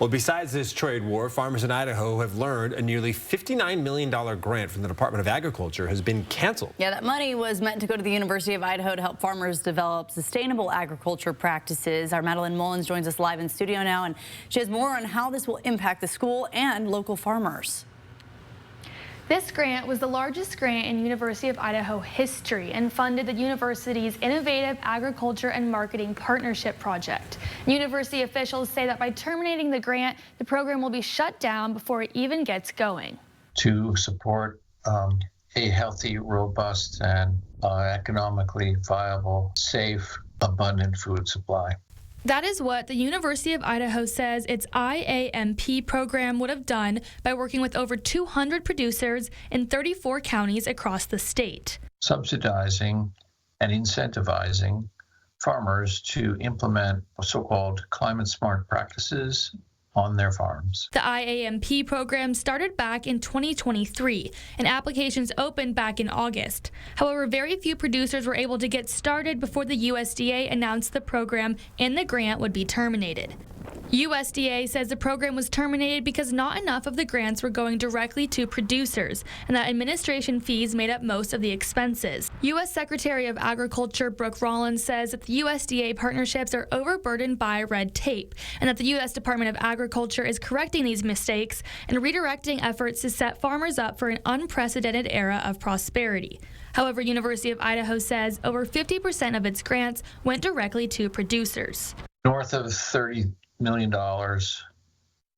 Well, besides this trade war, farmers in Idaho have learned a nearly $59 million grant from the Department of Agriculture has been canceled. Yeah, that money was meant to go to the University of Idaho to help farmers develop sustainable agriculture practices. Our Madeline Mullins joins us live in studio now, and she has more on how this will impact the school and local farmers. This grant was the largest grant in University of Idaho history and funded the university's Innovative Agriculture and Marketing Partnership Project. University officials say that by terminating the grant, the program will be shut down before it even gets going. To support a healthy, robust, and economically viable, safe, abundant food supply. That is what the University of Idaho says its IAMP program would have done by working with over 200 producers in 34 counties across the state. Subsidizing and incentivizing farmers to implement so-called climate-smart practices on their farms. The IAMP program started back in 2023, and applications opened back in August. However, very few producers were able to get started before the USDA announced the program and the grant would be terminated. USDA says the program was terminated because not enough of the grants were going directly to producers, and that administration fees made up most of the expenses. U.S. Secretary of Agriculture Brooke Rollins says that the USDA partnerships are overburdened by red tape, and that the U.S. Department of Agriculture is correcting these mistakes and redirecting efforts to set farmers up for an unprecedented era of prosperity. However, University of Idaho says over 50% of its grants went directly to producers. North of $30 million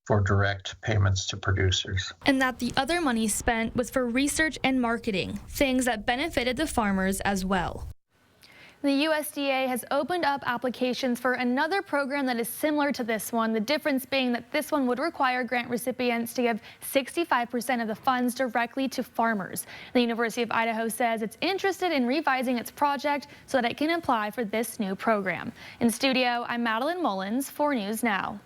for direct payments to producers. And that the other money spent was for research and marketing, things that benefited the farmers as well. The USDA has opened up applications for another program that is similar to this one, the difference being that this one would require grant recipients to give 65% of the funds directly to farmers. The University of Idaho says it's interested in revising its project so that it can apply for this new program. In studio, I'm Madeline Mullins, 4 News Now.